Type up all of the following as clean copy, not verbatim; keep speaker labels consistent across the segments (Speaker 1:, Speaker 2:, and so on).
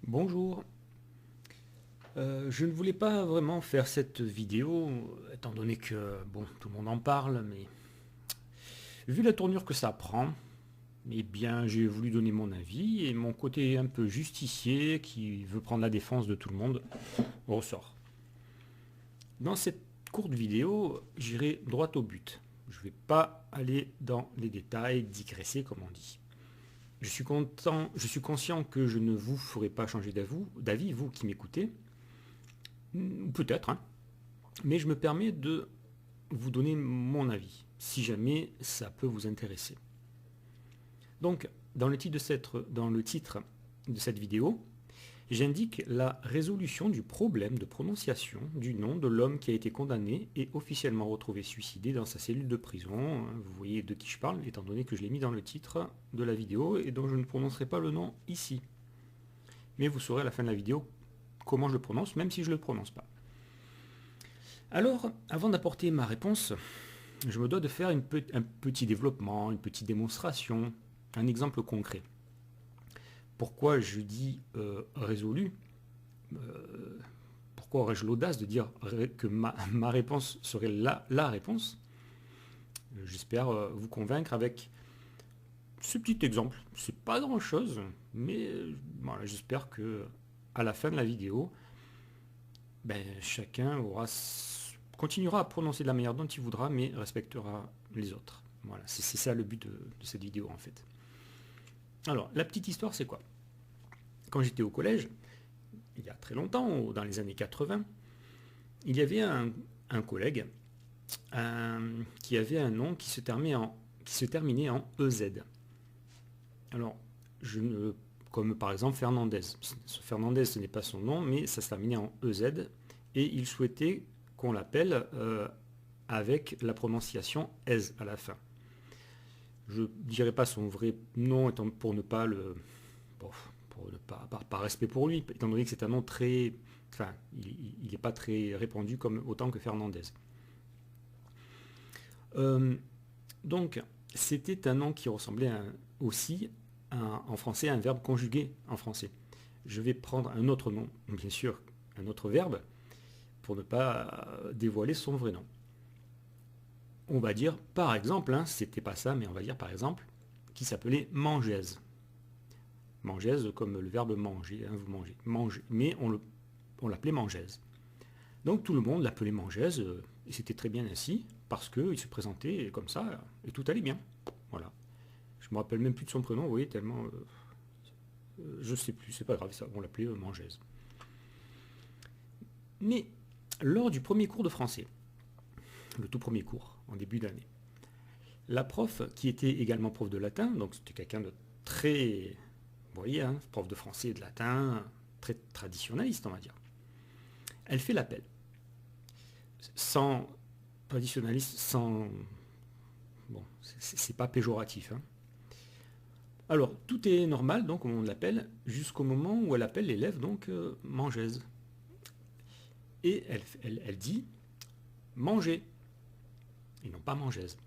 Speaker 1: Bonjour. Je ne voulais pas vraiment faire cette vidéo, étant donné que bon, tout le monde en parle, mais vu la tournure que ça prend, eh bien j'ai voulu donner mon avis et mon côté un peu justicier qui veut prendre la défense de tout le monde ressort. Dans cette courte vidéo, j'irai droit au but. Je ne vais pas aller dans les détails, digresser comme on dit. Je suis conscient que je ne vous ferai pas changer d'avis, vous qui m'écoutez, peut-être, hein, mais je me permets de vous donner mon avis, si jamais ça peut vous intéresser. Donc, dans le titre de cette vidéo, j'indique la résolution du problème de prononciation du nom de l'homme qui a été condamné et officiellement retrouvé suicidé dans sa cellule de prison. Vous voyez de qui je parle, étant donné que je l'ai mis dans le titre de la vidéo et dont je ne prononcerai pas le nom ici. Mais vous saurez à la fin de la vidéo comment je le prononce, même si je ne le prononce pas. Alors, avant d'apporter ma réponse, je me dois de faire un petit développement, une petite démonstration, un exemple concret. Pourquoi je dis résolu Pourquoi aurais-je l'audace de dire que ma réponse serait la réponse? J'espère vous convaincre avec ce petit exemple. C'est pas grand-chose, mais voilà, j'espère que à la fin de la vidéo, chacun continuera à prononcer de la manière dont il voudra, mais respectera les autres. Voilà, c'est ça le but de cette vidéo en fait. Alors, la petite histoire, c'est quoi? Quand j'étais au collège, il y a très longtemps, dans les années 80, il y avait un collègue qui avait un nom qui se terminait en EZ. Alors, comme par exemple Fernandez. Fernandez, ce n'est pas son nom, mais ça se terminait en EZ, et il souhaitait qu'on l'appelle avec la prononciation EZ à la fin. Je ne dirai pas son vrai nom pour ne pas le... par respect pour lui, étant donné que c'est un nom très... Enfin, il n'est pas très répandu autant que Fernandez. Donc, c'était un nom qui ressemblait aussi en français à un verbe conjugué en français. Je vais prendre un autre nom, bien sûr, un autre verbe, pour ne pas dévoiler son vrai nom. On va dire, par exemple, hein, c'était pas ça, mais on va dire par exemple, qui s'appelait mangeaise. Mangeaise comme le verbe manger, hein, vous mangez. Manger. Mais on l'appelait mangeaise. Donc tout le monde l'appelait mangeaise, et c'était très bien ainsi, parce qu'il se présentait comme ça, et tout allait bien. Voilà. Je me rappelle même plus de son prénom, vous voyez, tellement... je sais plus, c'est pas grave, ça, on l'appelait mangeaise. Mais, lors du premier cours de français, le tout premier cours, en début d'année, la prof, qui était également prof de latin, donc c'était quelqu'un de très... Vous voyez, hein, prof de français et de latin, très traditionnaliste, on va dire. Elle fait l'appel. Sans traditionnaliste, sans... Bon, c'est pas péjoratif. Hein. Alors, tout est normal, donc on l'appelle, jusqu'au moment où elle appelle l'élève, donc mangeaise. Et elle dit manger, et non pas mangeaise.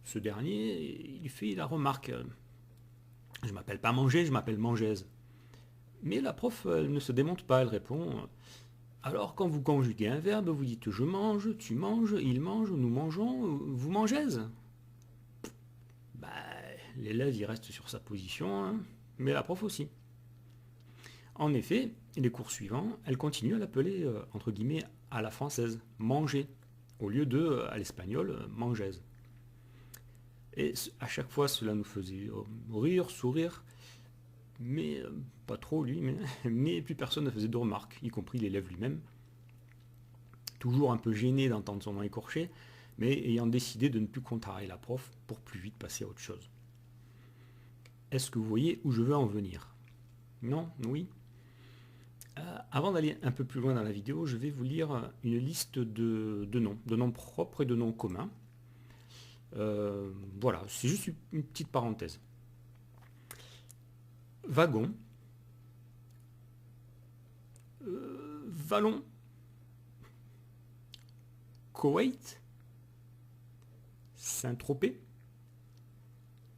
Speaker 1: Ce dernier, il fait la remarque, je m'appelle pas manger, je m'appelle mangeaise. Mais la prof ne se démonte pas, elle répond, alors quand vous conjuguez un verbe, vous dites je mange, tu manges, il mange, nous mangeons, vous mangeaise. L'élève il reste sur sa position, hein, mais la prof aussi. En effet, les cours suivants, elle continue à l'appeler, entre guillemets, à la française, manger, au lieu de, à l'espagnol, mangeaise. Et à chaque fois, cela nous faisait rire, sourire, mais pas trop lui, mais plus personne ne faisait de remarques, y compris l'élève lui-même. Toujours un peu gêné d'entendre son nom écorché, mais ayant décidé de ne plus contrarier la prof pour plus vite passer à autre chose. Est-ce que vous voyez où je veux en venir? Non? Oui? Avant d'aller un peu plus loin dans la vidéo, je vais vous lire une liste de noms propres et de noms communs. Voilà, c'est juste une petite parenthèse. Wagon, Vallon, Koweït, Saint-Tropez,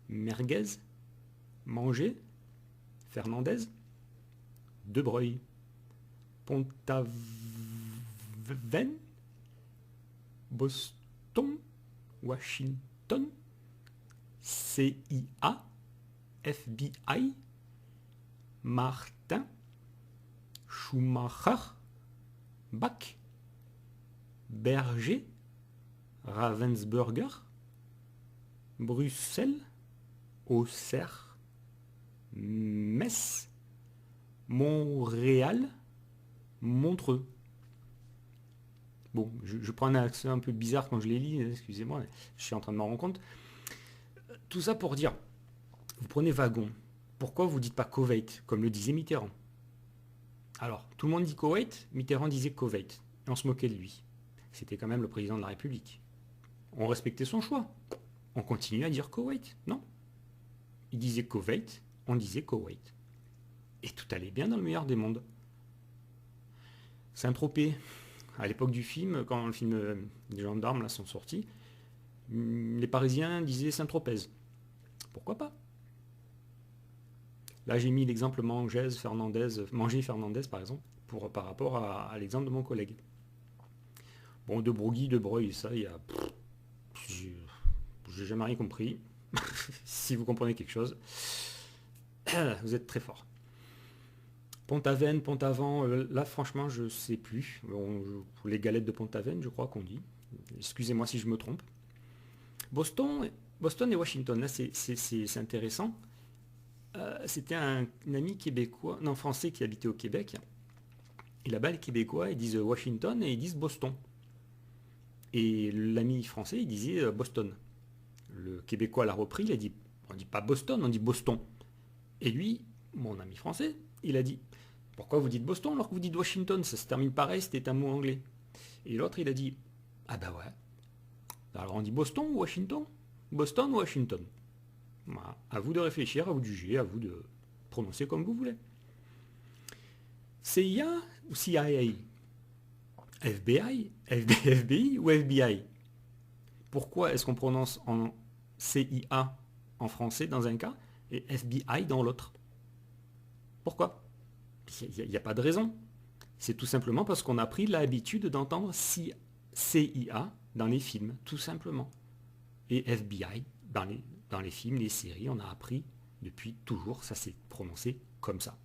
Speaker 1: Merguez, Manger, Fernandez, De Breuil, Pont-Aven, Boston, Washington, CIA, FBI, Martin, Schumacher, Bach, Berger, Ravensburger, Bruxelles, Auxerre, Metz, Montréal, Montreux. Bon, je prends un accent un peu bizarre quand je les lis, excusez-moi, je suis en train de m'en rendre compte. Tout ça pour dire, vous prenez wagon. Pourquoi vous ne dites pas Koweït, comme le disait Mitterrand? Alors, tout le monde dit Koweït, Mitterrand disait Koweït. Et on se moquait de lui. C'était quand même le président de la République. On respectait son choix. On continuait à dire Koweït, non? Il disait Koweït, on disait Koweït. Et tout allait bien dans le meilleur des mondes. Saint-Tropez, à l'époque du film, quand le film des gendarmes là, sont sortis, les Parisiens disaient Saint-Tropez. Pourquoi pas? Là, j'ai mis l'exemple Manger Fernandez, par exemple, par rapport à l'exemple de mon collègue. Bon, de Broglie, de Breuil, ça, il y a... J'ai jamais rien compris. Si vous comprenez quelque chose, vous êtes très fort. Pont-Aven, Pont-Aven, là, franchement, je sais plus. Bon, les galettes de Pont-Aven, je crois qu'on dit. Excusez-moi si je me trompe. Boston et Washington, là, c'est intéressant. C'était un ami québécois, non français qui habitait au Québec. Et là-bas, les Québécois, ils disent Washington et ils disent Boston. Et l'ami français, il disait Boston. Le Québécois l'a repris, il a dit, on dit pas Boston, on dit Boston. Et lui, mon ami français, il a dit, pourquoi vous dites Boston alors que vous dites Washington? Ça se termine pareil, c'était un mot anglais. Et l'autre, il a dit, ah bah ouais. Alors on dit Boston ou Washington? Boston ou Washington? Voilà. À vous de réfléchir, à vous de juger, à vous de prononcer comme vous voulez. CIA ou CIA? FBI, FBI ou FBI? Pourquoi est-ce qu'on prononce en CIA en français dans un cas et FBI dans l'autre? Pourquoi? Il n'y a pas de raison. C'est tout simplement parce qu'on a pris l'habitude d'entendre CIA dans les films, tout simplement. Et FBI dans les films, les séries, on a appris depuis toujours, ça s'est prononcé comme ça.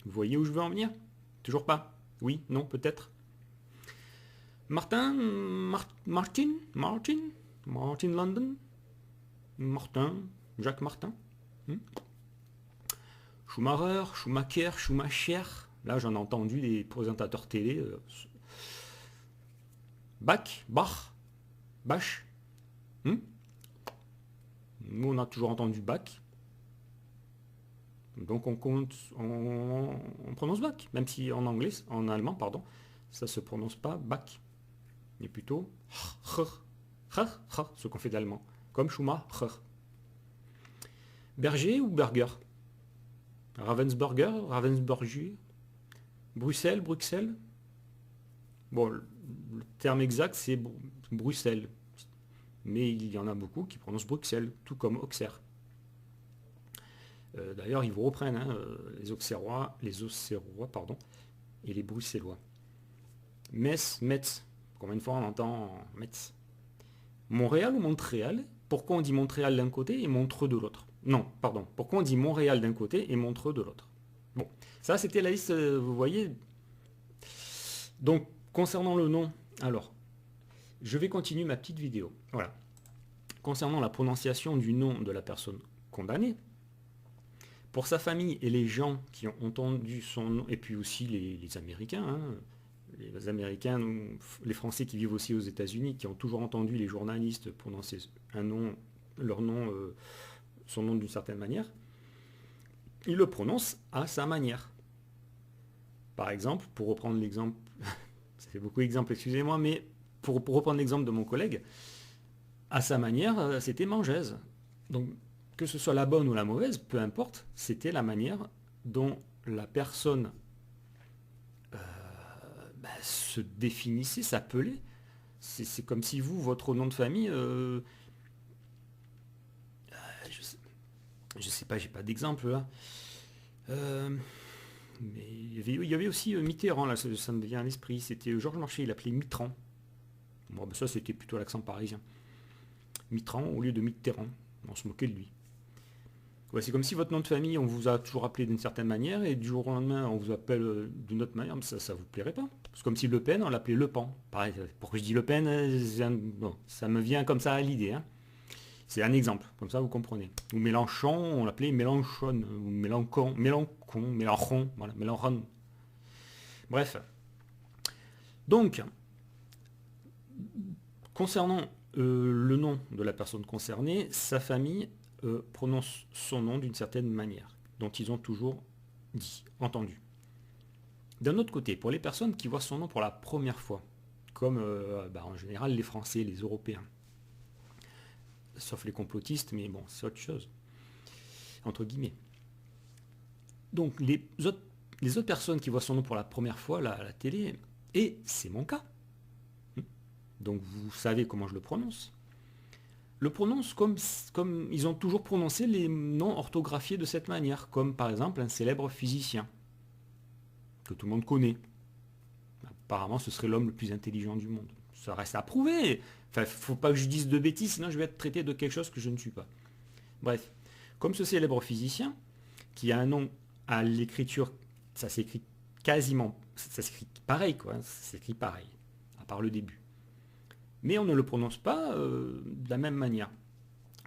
Speaker 1: Vous voyez où je veux en venir? Toujours pas? Oui? Non? Peut-être? Martin London, Jacques Martin, Schumacher, là j'en ai entendu des présentateurs télé, Bach, nous on a toujours entendu Bach, donc on prononce Bach, même si en allemand, pardon, ça se prononce pas Bach. Mais plutôt ce qu'on fait d'allemand, comme Schumacher. Berger ou Burger? Ravensburger, Bruxelles. Bon, le terme exact c'est Bruxelles, mais il y en a beaucoup qui prononcent Bruxelles, tout comme Auxerre. D'ailleurs, ils vous reprennent les Auxerrois, et les Bruxellois. Metz. Combien de fois on entend Metz? Montréal ou Montréal? Pourquoi on dit Montréal d'un côté et Montreux de l'autre? Non, pardon. Pourquoi on dit Montréal d'un côté et Montreux de l'autre? Bon, ça c'était la liste, vous voyez. Donc, concernant le nom, alors, je vais continuer ma petite vidéo. Voilà. Concernant la prononciation du nom de la personne condamnée, pour sa famille et les gens qui ont entendu son nom, et puis aussi les Américains, les Américains, les Français qui vivent aussi aux États-Unis, qui ont toujours entendu les journalistes prononcer son nom d'une certaine manière, ils le prononcent à sa manière. Par exemple, pour reprendre l'exemple, ça fait beaucoup d'exemples, excusez-moi, mais pour reprendre l'exemple de mon collègue, à sa manière, c'était Mangez. Donc, que ce soit la bonne ou la mauvaise, peu importe, c'était la manière dont la personne se définissait, s'appelait. C'est comme si vous, votre nom de famille, je sais pas, j'ai pas d'exemple là. Mais il y avait aussi Mitterrand, là, ça me vient à l'esprit. C'était Georges Marchais, il appelait Mitterrand. Bon, ben ça, c'était plutôt l'accent parisien. Mitterrand au lieu de Mitterrand. On se moquait de lui. Ouais, c'est comme si votre nom de famille, on vous a toujours appelé d'une certaine manière, et du jour au lendemain, on vous appelle d'une autre manière, mais ça vous plairait pas. C'est comme si Le Pen, on l'appelait Le Pen. Pareil, pourquoi je dis Le Pen, bon, ça me vient comme ça à l'idée. Hein. C'est un exemple, comme ça vous comprenez. Ou Mélenchon, on l'appelait Mélenchon, ou Mélenchon, voilà, Mélenchon. Bref. Donc, concernant le nom de la personne concernée, sa famille prononce son nom d'une certaine manière, dont ils ont toujours dit, entendu. D'un autre côté, pour les personnes qui voient son nom pour la première fois, comme en général les Français, les Européens, sauf les complotistes, mais bon, c'est autre chose, entre guillemets. Donc les autres personnes qui voient son nom pour la première fois à la télé, et c'est mon cas, donc vous savez comment je le prononce, comme ils ont toujours prononcé les noms orthographiés de cette manière, comme par exemple un célèbre physicien, que tout le monde connaît. Apparemment, ce serait l'homme le plus intelligent du monde. Ça reste à prouver. Enfin, faut pas que je dise de bêtises, sinon je vais être traité de quelque chose que je ne suis pas. Bref, comme ce célèbre physicien, qui a un nom à l'écriture, ça s'écrit quasiment, ça s'écrit pareil, quoi, ça s'écrit pareil, à part le début. Mais on ne le prononce pas de la même manière.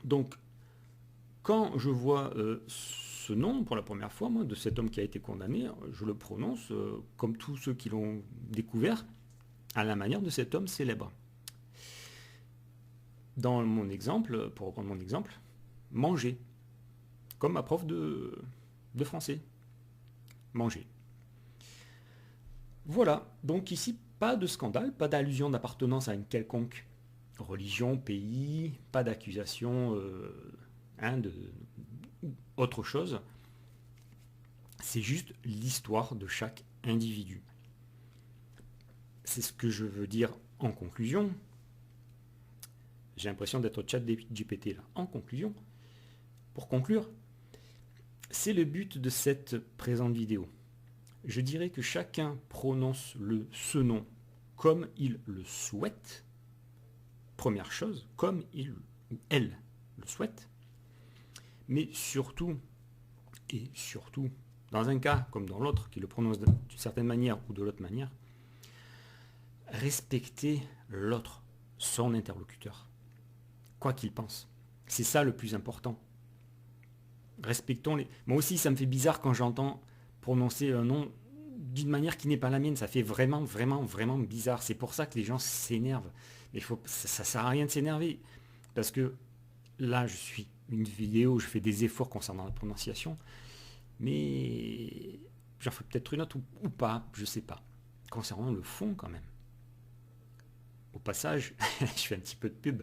Speaker 1: Donc, quand je vois ce nom pour la première fois, moi, de cet homme qui a été condamné, je le prononce comme tous ceux qui l'ont découvert, à la manière de cet homme célèbre. Dans mon exemple, pour reprendre mon exemple, manger, comme ma prof de français. Manger. Voilà, donc ici, pas de scandale, pas d'allusion d'appartenance à une quelconque religion, pays, pas d'accusation de autre chose. C'est juste l'histoire de chaque individu. C'est ce que je veux dire en conclusion. J'ai l'impression d'être au chat des GPT là. En conclusion, pour conclure, c'est le but de cette présente vidéo. Je dirais que chacun prononce ce nom comme il le souhaite. Première chose, comme il ou elle le souhaite. Mais surtout, dans un cas comme dans l'autre, qui le prononce d'une certaine manière ou de l'autre manière, respectez l'autre, son interlocuteur, quoi qu'il pense. C'est ça le plus important. Respectons les... Moi aussi, ça me fait bizarre quand j'entends prononcer un nom d'une manière qui n'est pas la mienne. Ça fait vraiment, vraiment, vraiment bizarre. C'est pour ça que les gens s'énervent. Mais ça sert à rien de s'énerver. Parce que là, je suis une vidéo, je fais des efforts concernant la prononciation. Mais j'en ferai peut-être une autre ou pas, je sais pas. Concernant le fond quand même. Au passage, je fais un petit peu de pub.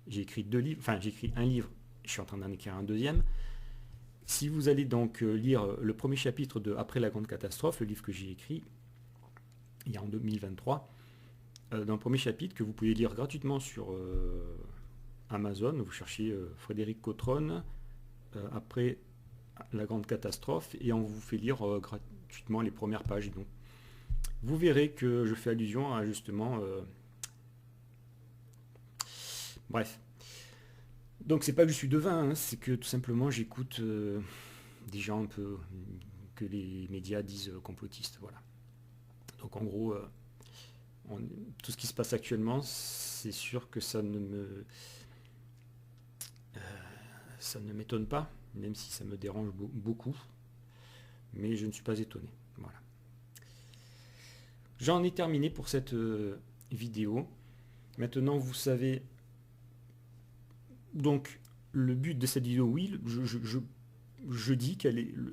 Speaker 1: J'ai écrit 2 livres, enfin j'ai écrit un livre, je suis en train d'en écrire un deuxième. Si vous allez donc lire le premier chapitre de Après la grande catastrophe, le livre que j'ai écrit, il y a en 2023, dans le premier chapitre que vous pouvez lire gratuitement sur Amazon, vous cherchez Frédéric Cotron, Après la grande catastrophe, et on vous fait lire gratuitement les premières pages. Donc, vous verrez que je fais allusion à justement... Bref. Donc c'est pas que je suis devin, hein, c'est que tout simplement j'écoute des gens un peu que les médias disent complotistes. Voilà. Donc en gros, tout ce qui se passe actuellement, c'est sûr que ça ne m'étonne pas, même si ça me dérange beaucoup. Mais je ne suis pas étonné. Voilà. J'en ai terminé pour cette vidéo. Maintenant, vous savez... Donc, le but de cette vidéo, oui, je dis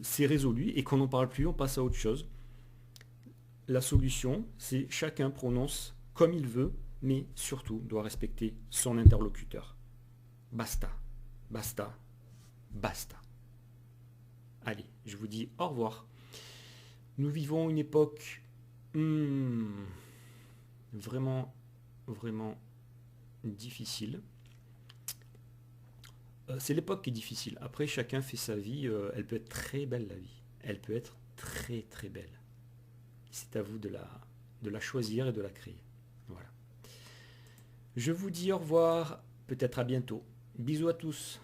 Speaker 1: c'est résolu et qu'on n'en parle plus, on passe à autre chose. La solution, c'est chacun prononce comme il veut, mais surtout doit respecter son interlocuteur. Basta, basta, basta. Allez, je vous dis au revoir. Nous vivons une époque vraiment, vraiment difficile. C'est l'époque qui est difficile. Après, chacun fait sa vie. Elle peut être très belle, la vie. elle peut être très très belle. C'est à vous de la choisir et de la créer. Voilà. Je vous dis au revoir, peut-être à bientôt. Bisous à tous.